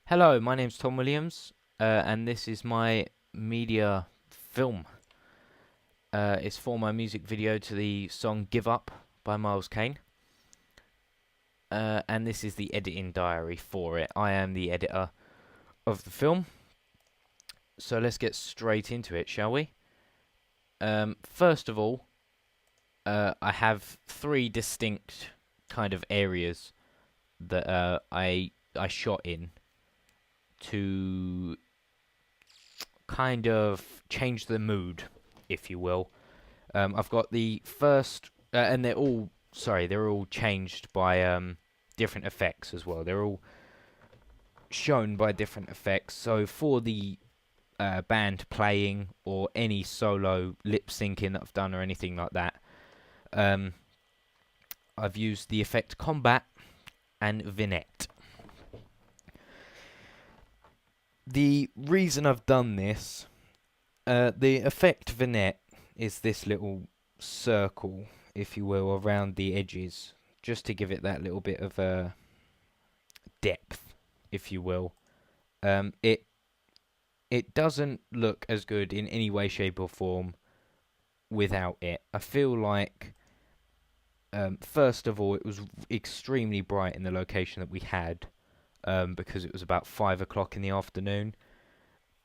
Hello, my name's Tom Williams, and this is my media film. It's for my music video to the song Give Up by Miles Kane. And this is the editing diary for it. I am the editor of the film. So let's get straight into it, shall we? First of all, I have three distinct kind of areas that I shot in to kind of change the mood, if you will. I've got the first, and they're all changed by different effects as well. They're all shown by different effects. So for the band playing or any solo lip syncing that I've done or anything like that, um, I've used the effect combat and vignette. The reason I've done this, the effect vignette is this little circle, if you will, around the edges, just to give it that little bit of depth, if you will. It doesn't look as good in any way, shape, or form without it. I feel like, first of all, it was extremely bright in the location that we had, because it was about 5 o'clock in the afternoon.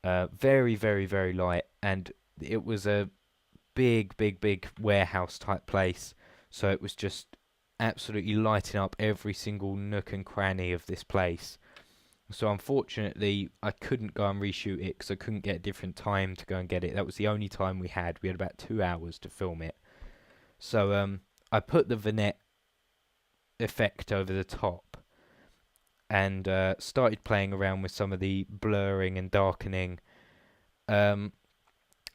Very, very, very light, and it was a big warehouse type place, so it was just absolutely lighting up every single nook and cranny of this place. So unfortunately, I couldn't go and reshoot it because I couldn't get a different time to go and get it. That was the only time we had. We had about 2 hours to film it. So I put the vignette effect over the top and started playing around with some of the blurring and darkening. And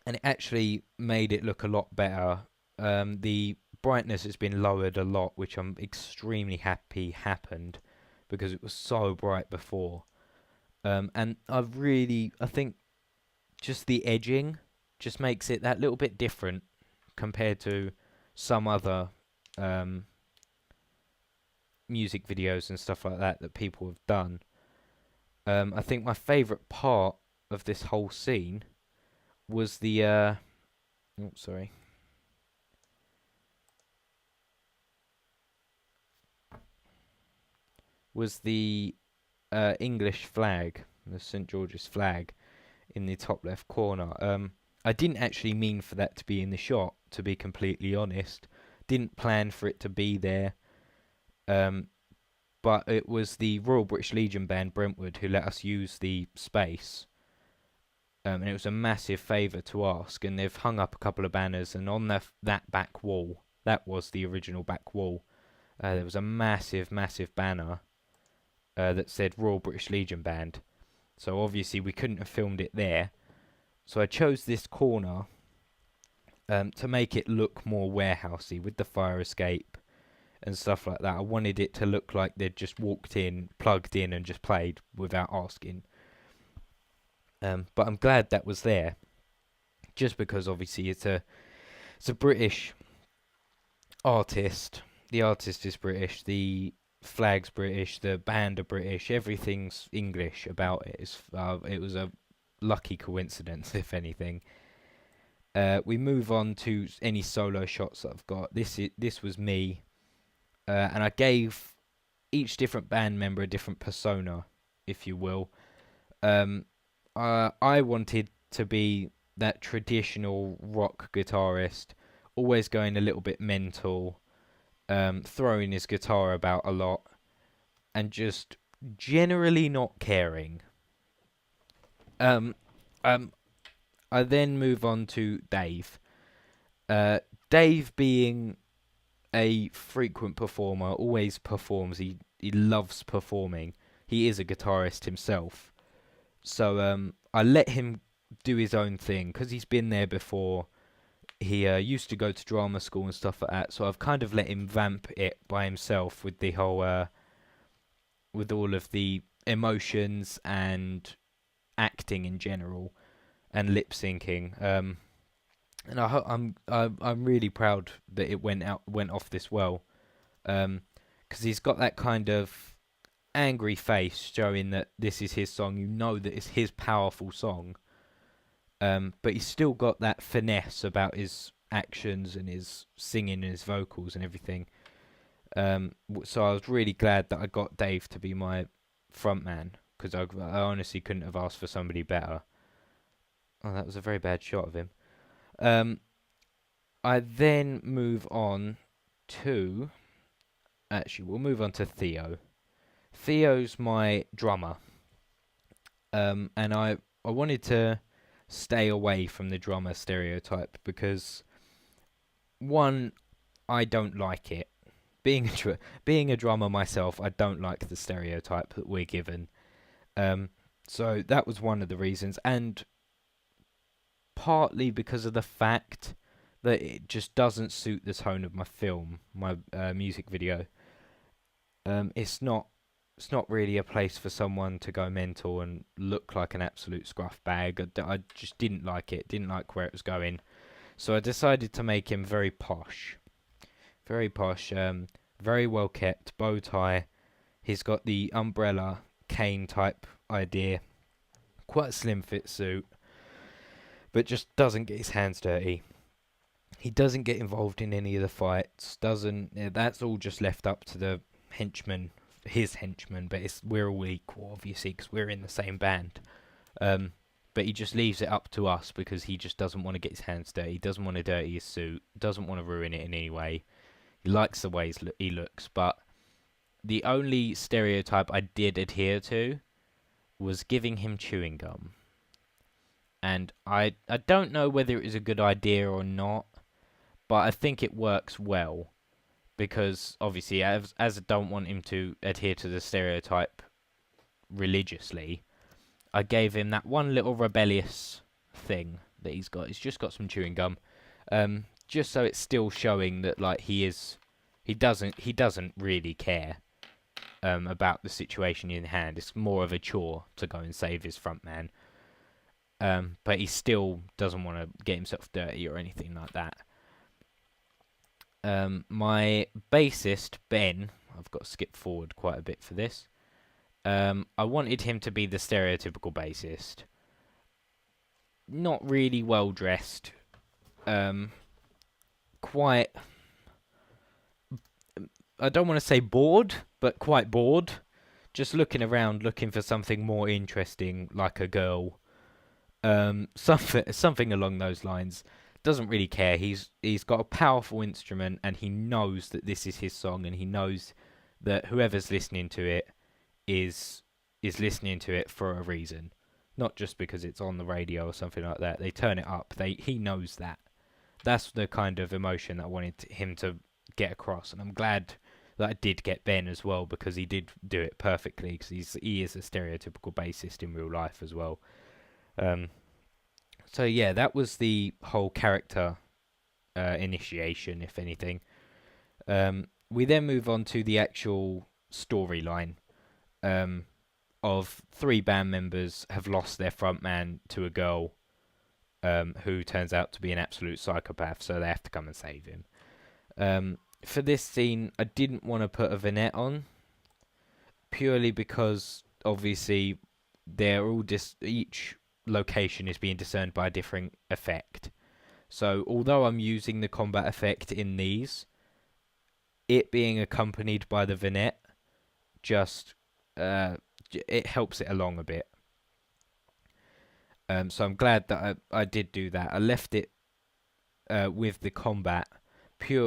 it actually made it look a lot better. The brightness has been lowered a lot, which I'm extremely happy happened because it was so bright before. And I think just the edging just makes it that little bit different compared to some other music videos and stuff like that people have done. I think my favourite part of this whole scene was the was the English flag, the St George's flag, in the top left corner. I didn't actually mean for that to be in the shot, to be completely honest. Didn't plan for it to be there. But it was the Royal British Legion Band Brentwood who let us use the space. And it was a massive favour to ask, and they've hung up a couple of banners, and on that back wall, that was the original back wall, there was a massive banner that said Royal British Legion Band. So obviously we couldn't have filmed it there. So I chose this corner to make it look more warehousey with the fire escape and stuff like that. I wanted it to look like they'd just walked in, plugged in, and just played without asking. But I'm glad that was there, just because obviously it's a British artist. The artist is British. The flag's British. The band are British. Everything's English about it. It was a lucky coincidence, if anything. We move on to any solo shots that I've got. This was me, and I gave each different band member a different persona, if you will. I wanted to be that traditional rock guitarist, always going a little bit mental, throwing his guitar about a lot, and just generally not caring. I then move on to Dave. Dave being a frequent performer, always performs. He loves performing. He is a guitarist himself. So I let him do his own thing because he's been there before. He used to go to drama school and stuff like that. So I've kind of let him vamp it by himself with the whole, with all of the emotions and acting in general and lip syncing. And I'm really proud that it went off this well. Because he's got that kind of angry face showing that this is his song. You know that it's his powerful song. But he's still got that finesse about his actions and his singing and his vocals and everything. So I was really glad that I got Dave to be my frontman, because I honestly couldn't have asked for somebody better. Oh, that was a very bad shot of him. I then move on to... Actually, we'll move on to Theo. Theo's my drummer. And I wanted to stay away from the drummer stereotype because, one, I don't like it. Being a drummer myself, I don't like the stereotype that we're given. So that was one of the reasons, and partly because of the fact that it just doesn't suit the tone of my film, my music video. It's not really a place for someone to go mental and look like an absolute scruff bag. I just didn't like it. Didn't like where it was going. So I decided to make him very posh. Very posh. Very well kept. Bow tie. He's got the umbrella cane type idea. Quite a slim fit suit. But just doesn't get his hands dirty. He doesn't get involved in any of the fights. That's all just left up to the henchmen, his henchmen. But we're all equal, obviously, because we're in the same band. But he just leaves it up to us because he just doesn't want to get his hands dirty. He doesn't want to dirty his suit. Doesn't want to ruin it in any way. He likes the way he looks. But the only stereotype I did adhere to was giving him chewing gum. And I don't know whether it was a good idea or not, but I think it works well. Because, obviously, as I don't want him to adhere to the stereotype religiously, I gave him that one little rebellious thing that he's got. He's just got some chewing gum. Just so it's still showing that, like, he doesn't really care about the situation in hand. It's more of a chore to go and save his front man. But he still doesn't want to get himself dirty or anything like that. My bassist, Ben, I've got to skip forward quite a bit for this. I wanted him to be the stereotypical bassist. Not really well dressed. Quite... I don't want to say bored, but quite bored. Just looking around, looking for something more interesting, like a girl. Something along those lines. Doesn't really care. He's got a powerful instrument, and he knows that this is his song, and he knows that whoever's listening to it is listening to it for a reason, not just because it's on the radio or something like that. They turn it up. He knows that. That's the kind of emotion that I wanted him to get across, and I'm glad that I did get Ben as well, because he did do it perfectly. Because he is a stereotypical bassist in real life as well. So yeah, that was the whole character initiation, if anything. We then move on to the actual storyline of 3 band members have lost their frontman to a girl who turns out to be an absolute psychopath, so they have to come and save him. For this scene, I didn't want to put a vignette on, purely because obviously they're all each location is being discerned by a different effect. So although I'm using the combat effect in these, it being accompanied by the vignette just it helps it along a bit. So I'm glad that I did do that. I left it with the combat.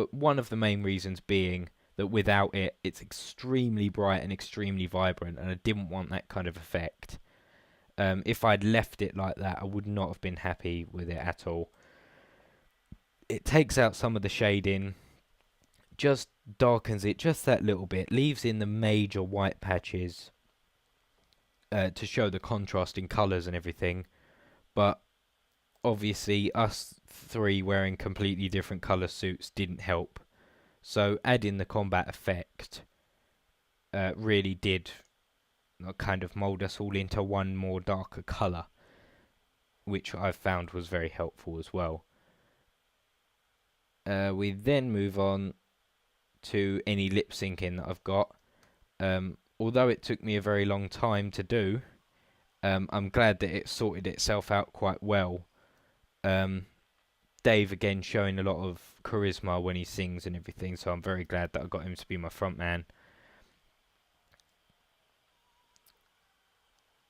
One of the main reasons being that without it, it's extremely bright and extremely vibrant, and I didn't want that kind of effect. If I'd left it like that, I would not have been happy with it at all. It takes out some of the shading, just darkens it just that little bit, leaves in the major white patches to show the contrast in colours and everything. But obviously us 3 wearing completely different colour suits didn't help. So adding the combat effect really did kind of mould us all into one more darker colour, which I found was very helpful as well. We then move on to any lip syncing that I've got. although it took me a very long time to do, I'm glad that it sorted itself out quite well. Um, Dave again showing a lot of charisma when he sings and everything, so I'm very glad that I got him to be my front man.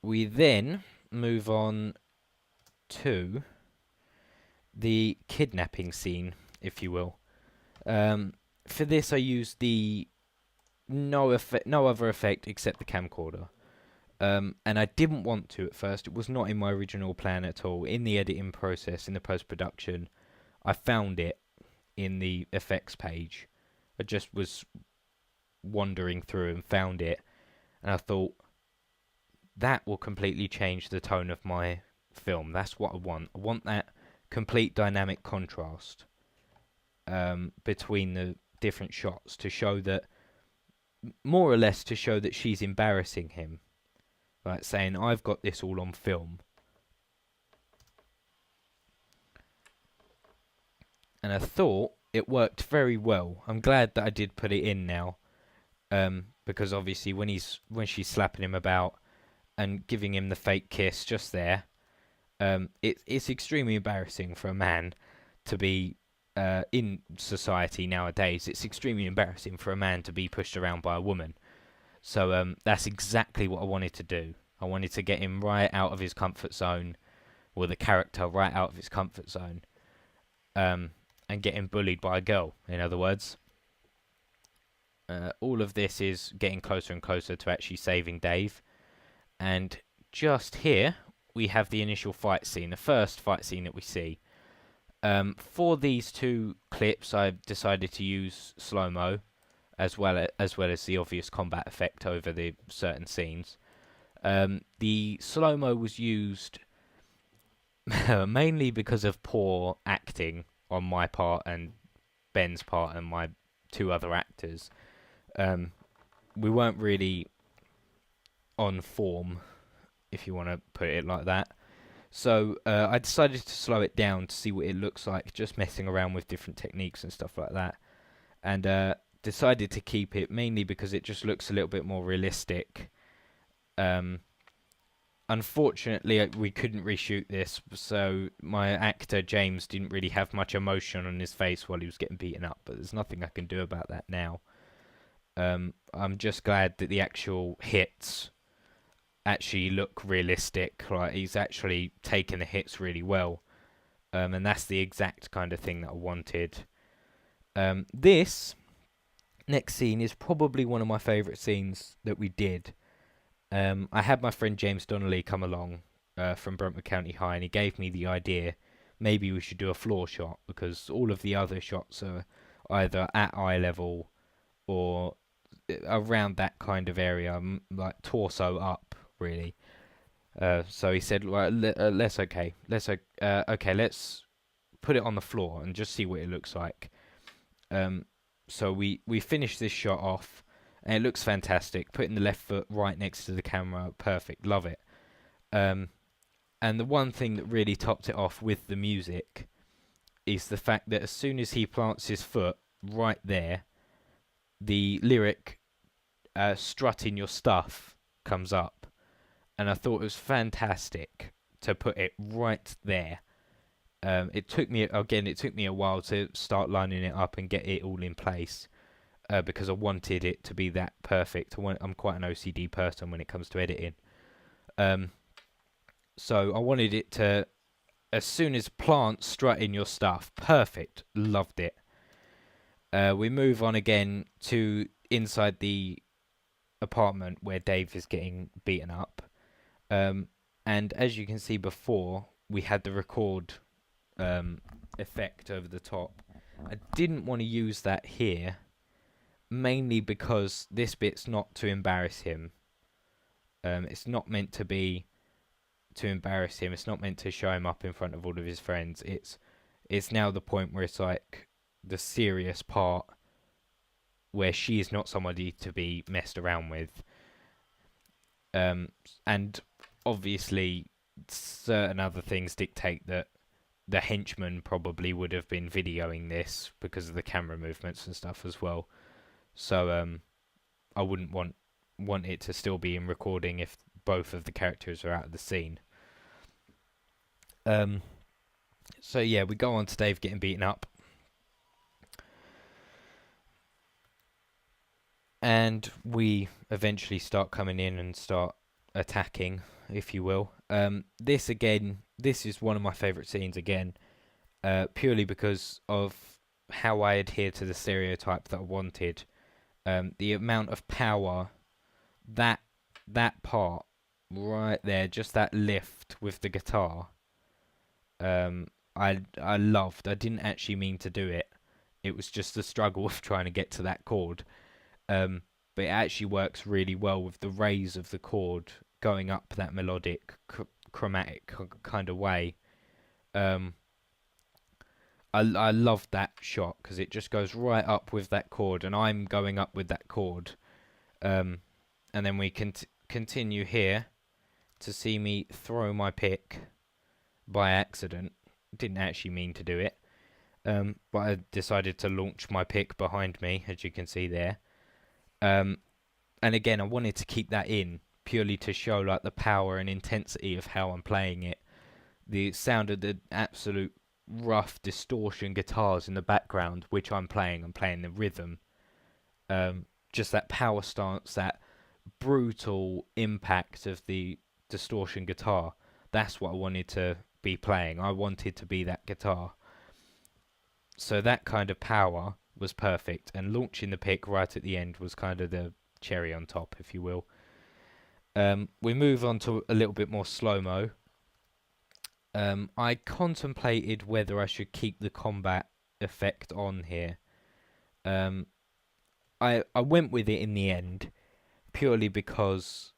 We then move on to the kidnapping scene, if you will. For this, I used the no other effect except the camcorder. And I didn't want to at first. It was not in my original plan at all. In the editing process, in the post-production, I found it in the effects page. I just was wandering through and found it, and I thought, that will completely change the tone of my film. That's what I want. I want that complete dynamic contrast between the different shots to show that, more or less, to show that she's embarrassing him. Like saying, I've got this all on film. And I thought it worked very well. I'm glad that I did put it in now. Because obviously when she's slapping him about and giving him the fake kiss just there, it's extremely embarrassing for a man to be in society nowadays. It's extremely embarrassing for a man to be pushed around by a woman. So that's exactly what I wanted to do. I wanted to get him right out of his comfort zone, or the character right out of his comfort zone, and get him bullied by a girl, in other words. All of this is getting closer and closer to actually saving Dave. And just here, we have the initial fight scene, the first fight scene that we see. For these two clips, I've decided to use slow-mo, as well as the obvious combat effect over the certain scenes. The slow-mo was used mainly because of poor acting on my part and Ben's part and my two other actors. We weren't really on form, if you want to put it like that. So I decided to slow it down to see what it looks like, just messing around with different techniques and stuff like that. And decided to keep it mainly because it just looks a little bit more realistic. Unfortunately, we couldn't reshoot this, so my actor James didn't really have much emotion on his face while he was getting beaten up, but there's nothing I can do about that now. I'm just glad that the actual hits actually look realistic. Like, he's actually taken the hits really well, and that's the exact kind of thing that I wanted. This next scene is probably one of my favourite scenes that we did. I had my friend James Donnelly come along from Brentwood County High, and he gave me the idea, maybe we should do a floor shot, because all of the other shots are either at eye level or around that kind of area, like torso up, really. So he said, well, let's put it on the floor and just see what it looks like. So we finished this shot off, and it looks fantastic. Putting the left foot right next to the camera, perfect, love it. And the one thing that really topped it off with the music is the fact that as soon as he plants his foot right there, the lyric "strut in your stuff" comes up, and I thought it was fantastic to put it right there. It took me a while to start lining it up and get it all in place, because I wanted it to be that perfect. I'm quite an OCD person when it comes to editing. So I wanted it to, as soon as plant, strut in your stuff, perfect, loved it. We move on again to inside the apartment where Dave is getting beaten up. And as you can see before, we had the record effect over the top. I didn't want to use that here, mainly because this bit's not to embarrass him. It's not meant to be to embarrass him. It's not meant to show him up in front of all of his friends. It's now the point where it's like the serious part where she is not somebody to be messed around with. And obviously certain other things dictate that the henchman probably would have been videoing this because of the camera movements and stuff as well. So I wouldn't want want it to still be in recording if both of the characters are out of the scene. So yeah, we go on to Dave getting beaten up, and we eventually start coming in and start attacking, if you will. This is one of my favourite scenes again, purely because of how I adhere to the stereotype that I wanted. The amount of power that part right there, just that lift with the guitar. I loved. I didn't actually mean to do it. It was just the struggle of trying to get to that chord. But it actually works really well with the raise of the chord going up that melodic, chromatic kind of way. I love that shot because it just goes right up with that chord, and I'm going up with that chord. And then we can continue here to see me throw my pick by accident. Didn't actually mean to do it. But I decided to launch my pick behind me, as you can see there. And again, I wanted to keep that in purely to show like the power and intensity of how I'm playing it. The sound of the absolute rough distortion guitars in the background, which I'm playing the rhythm. Just that power stance, that brutal impact of the distortion guitar. That's what I wanted to be playing. I wanted to be that guitar. So that kind of power was perfect, and launching the pick right at the end was kind of the cherry on top, if you will. We move on to a little bit more slow-mo. I contemplated whether I should keep the combat effect on here. I went with it in the end, purely because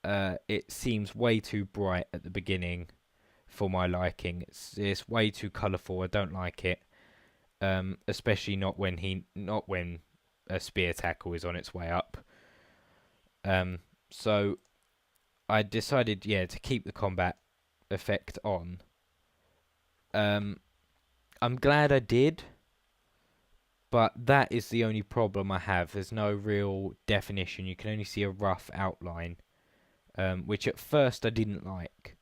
it seems way too bright at the beginning for my liking. It's way too colourful. I don't like it. Especially not when a spear tackle is on its way up. So I decided, to keep the combat effect on. I'm glad I did, but that is the only problem I have. There's no real definition. You can only see a rough outline, which at first I didn't like.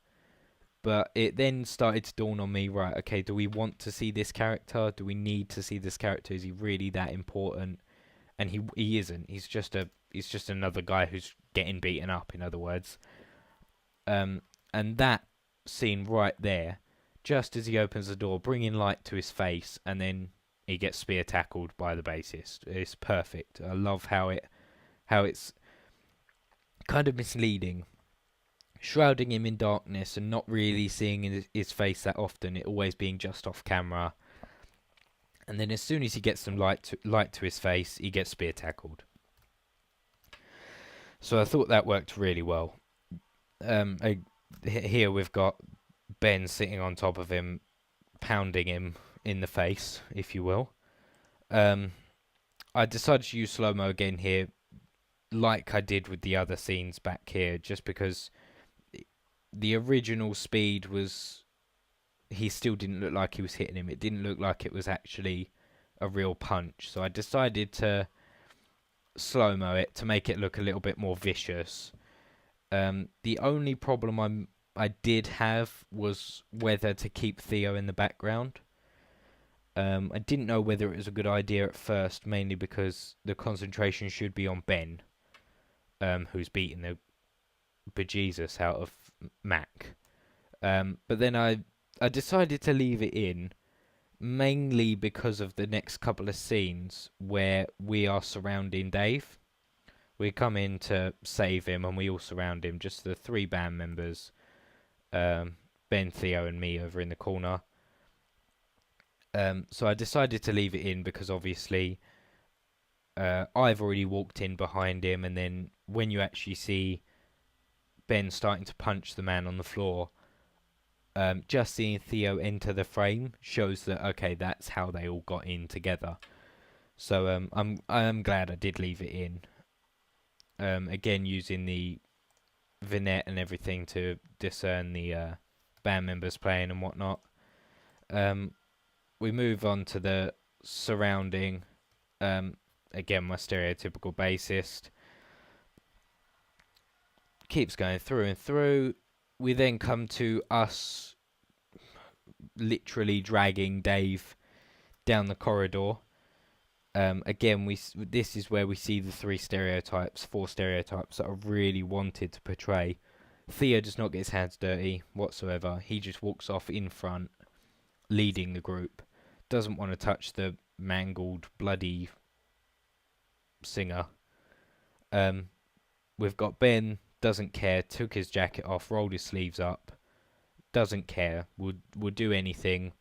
But it then started to dawn on me, right, okay, do we want to see this character? Do we need to see this character? Is he really that important? And he isn't. He's just another guy who's getting beaten up, in other words. And that scene right there, just as he opens the door, bringing light to his face, and then he gets spear tackled by the bassist. It's perfect. I love how it's kind of misleading, shrouding him in darkness and not really seeing his face that often, it always being just off camera. And then as soon as he gets some light to his face, he gets spear tackled. So I thought that worked really well. Here we've got Ben sitting on top of him, pounding him in the face, if you will. I decided to use slow-mo again here, like I did with the other scenes back here, just because the original speed was, he still didn't look like he was hitting him. It didn't look like it was actually a real punch. So I decided to slow-mo it to make it look a little bit more vicious. The only problem I did have was whether to keep Theo in the background. I didn't know whether it was a good idea at first, mainly because the concentration should be on Ben, who's beating the bejesus out of Mac. But then I decided to leave it in, mainly because of the next couple of scenes where we are surrounding Dave. We come in to save him, and we all surround him, just the three band members, Ben, Theo, and me over in the corner. So I decided to leave it in because obviously I've already walked in behind him, and then when you actually see Ben starting to punch the man on the floor, just seeing Theo enter the frame shows that, okay, that's how they all got in together. So I'm glad I did leave it in. Again, using the vignette and everything to discern the band members playing and whatnot. We move on to the surrounding. Again, my stereotypical bassist. keeps going through and through. We then come to us literally dragging Dave down the corridor. Again, this is where we see the four stereotypes that I really wanted to portray. Theo does not get his hands dirty whatsoever. He just walks off in front, leading the group. Doesn't want to touch the mangled, bloody singer. We've got Ben, doesn't care, took his jacket off, rolled his sleeves up, doesn't care, would do anything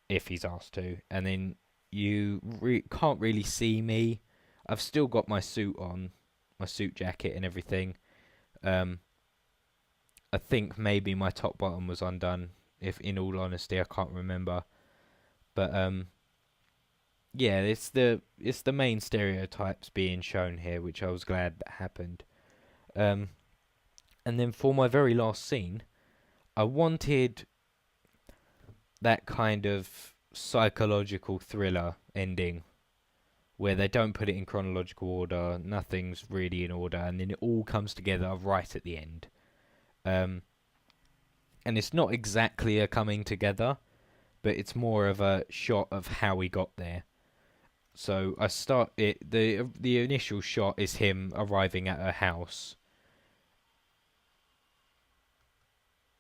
if he's asked to. And then you can't really see me. I've still got my suit on, my suit jacket and everything. I think maybe my top bottom was undone. If in all honesty, I can't remember. But yeah, it's the main stereotypes being shown here, which I was glad that happened. And then for my very last scene, I wanted that kind of psychological thriller ending where they don't put it in chronological order, nothing's really in order, and then it all comes together right at the end. And it's not exactly a coming together, but it's more of a shot of how we got there. So I start it. The initial shot is him arriving at her house.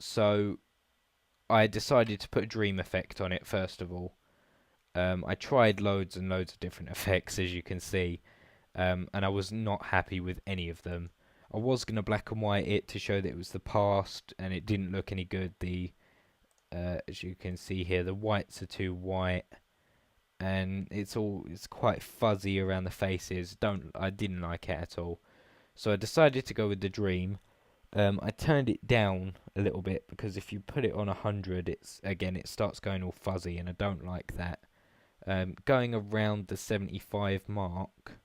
So I decided to put a dream effect on it first of all. I tried loads and loads of different effects, as you can see, and I was not happy with any of them. I was going to black and white it to show that it was the past, and it didn't look any good. As you can see here, the whites are too white, and it's quite fuzzy around the faces. I didn't like it at all, so I decided to go with the dream. I turned it down a little bit because if you put it on 100, it starts going all fuzzy, and I don't like that. Going around the 75 mark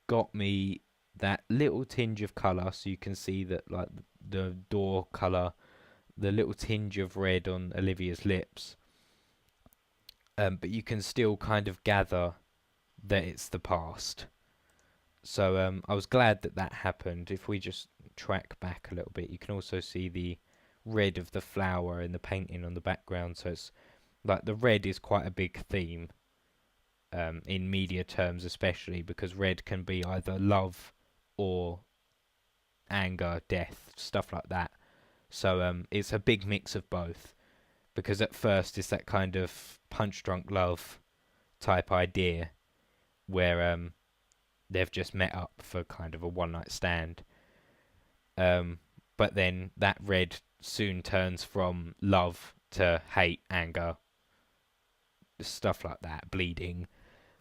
got me that little tinge of colour, so you can see that like the door colour, the little tinge of red on Olivia's lips. But you can still kind of gather that it's the past. So I was glad that happened. If we just track back a little bit, you can also see the red of the flower in the painting on the background. So it's like the red is quite a big theme in media terms, especially because red can be either love or anger, death, stuff like that. So it's a big mix of both, because at first it's that kind of punch-drunk love type idea where they've just met up for kind of a one-night stand. But then that red soon turns from love to hate, anger, stuff like that, bleeding,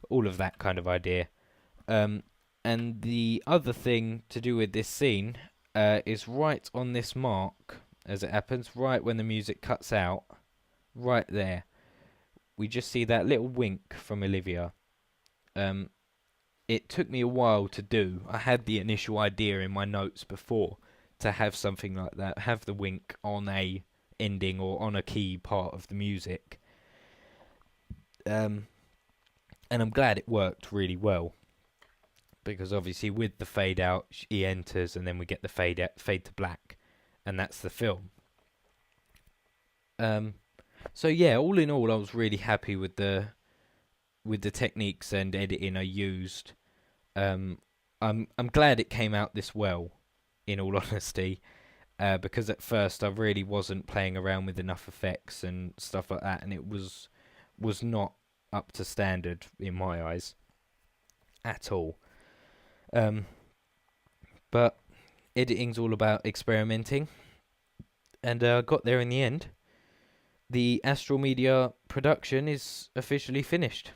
all of that kind of idea. And the other thing to do with this scene is right on this mark, as it happens, right when the music cuts out, right there, we just see that little wink from Olivia. It took me a while to do. I had the initial idea in my notes before to have something like that, have the wink on a ending or on a key part of the music. And I'm glad it worked really well, because obviously with the fade out, he enters, and then we get the fade to black, and that's the film. So yeah, all in all, I was really happy with the techniques and editing I used. I'm glad it came out this well, in all honesty, because at first I really wasn't playing around with enough effects and stuff like that, and it was not up to standard in my eyes at all. But editing's all about experimenting, and I got there in the end. The Astral Media production is officially finished.